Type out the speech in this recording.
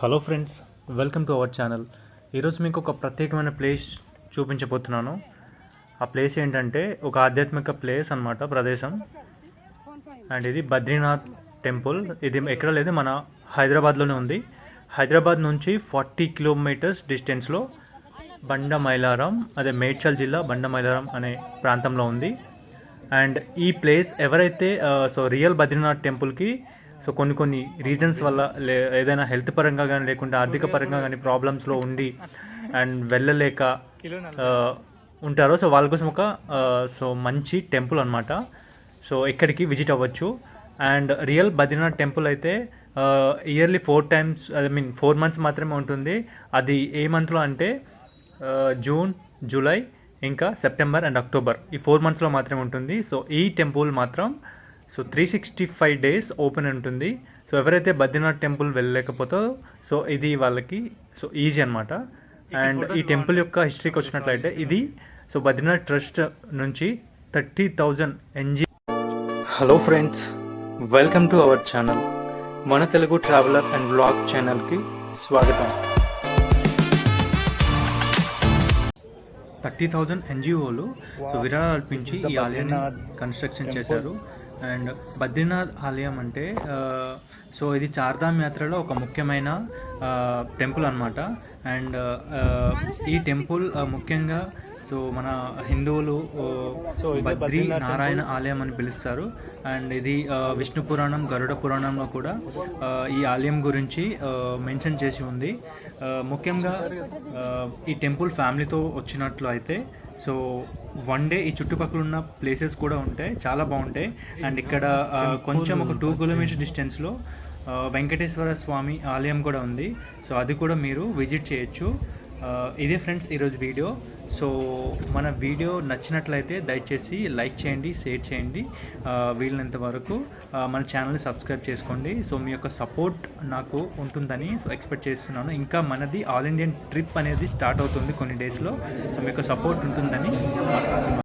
Hello friends, welcome to our channel. ఈరోజు మీకు ఒక ప్రత్యేకమైన ప్లేస్ చూపించబోతున్నాను. ఆ ప్లేస్ ఏంటంటే ఒక ఆధ్యాత్మిక ప్లేస్ అన్నమాట, ప్రదేశం. అండ్ ఇది బద్రీనాథ్ టెంపుల్. ఇది ఎక్కడ లేదు, మన హైదరాబాద్లోనే ఉంది. హైదరాబాద్ నుంచి 40 కిలోమీటర్స్ డిస్టెన్స్లో బండ మైలారం, అదే మేడ్చల్ జిల్లా బండ మైలారం అనే ప్రాంతంలో ఉంది. అండ్ ఈ ప్లేస్ ఎవరైతే రియల్ బద్రీనాథ్ టెంపుల్కి కొన్ని రీజన్స్ వల్ల ఏదైనా హెల్త్ పరంగా కానీ లేకుంటే ఆర్థిక పరంగా కానీ ప్రాబ్లమ్స్లో ఉండి అండ్ వెళ్ళలేక ఉంటారో, వాళ్ళ కోసం ఒక మంచి టెంపుల్ అనమాట. ఇక్కడికి విజిట్ అవ్వచ్చు. అండ్ రియల్ బద్రీనాథ్ టెంపుల్ అయితే ఇయర్లీ 4 మంత్స్ మాత్రమే ఉంటుంది. అది ఏ మంత్లో అంటే జూన్, జూలై, ఇంకా సెప్టెంబర్ అండ్ అక్టోబర్, ఈ 4 మంత్స్లో మాత్రమే ఉంటుంది. ఈ టెంపుల్ మాత్రం 365 డేస్ ఓపెన్ ఉంటుంది. ఎవరైతే బద్రీనాథ్ టెంపుల్ వెళ్ళలేకపోతారో ఇది వాళ్ళకి ఈజీ అనమాట. అండ్ ఈ టెంపుల్ యొక్క హిస్టరీకి వచ్చినట్లయితే ఇది బద్రీనాథ్ ట్రస్ట్ నుంచి 30,000 NG. Hello friends, welcome to our channel. మన తెలుగు ట్రావెలర్ అండ్ వ్లాగ్ ఛానల్కి స్వాగతం. 30,000 NGOలు విరాళాలు అర్పించి ఈ ఆలయాన్ని కన్స్ట్రక్షన్ చేశారు. అండ్ బద్రీనాథ్ ఆలయం అంటే ఇది చార్ధామ్ యాత్రలో ఒక ముఖ్యమైన టెంపుల్ అనమాట. అండ్ ఈ టెంపుల్ ముఖ్యంగా మన హిందువులు బద్రీ నారాయణ ఆలయం అని పిలుస్తారు. అండ్ ఇది విష్ణు పురాణం, గరుడ పురాణంలో కూడా ఈ ఆలయం గురించి మెన్షన్ చేసి ఉంది. ముఖ్యంగా ఈ టెంపుల్ ఫ్యామిలీతో వచ్చినట్లు అయితే వన్ డే ఈ చుట్టుపక్కల ఉన్న ప్లేసెస్ కూడా ఉంటాయి, చాలా బాగుంటాయి. అండ్ ఇక్కడ కొంచెం ఒక 2 కిలోమీటర్స్ డిస్టెన్స్లో వెంకటేశ్వర స్వామి ఆలయం కూడా ఉంది. అది కూడా మీరు విజిట్ చేయొచ్చు. ఇదే ఫ్రెండ్స్ ఈరోజు వీడియో. మన వీడియో నచ్చినట్లయితే దయచేసి లైక్ చేయండి, షేర్ చేయండి. వీలైనంత వరకు మన ఛానల్ని సబ్స్క్రైబ్ చేసుకోండి. మీ యొక్క సపోర్ట్ నాకు ఉంటుందని ఎక్స్పెక్ట్ చేస్తున్నాను. ఇంకా మనది ఆల్ ఇండియన్ ట్రిప్ అనేది స్టార్ట్ అవుతుంది కొన్ని డేస్లో. మీ యొక్క సపోర్ట్ ఉంటుందని ఆశిస్తున్నాను.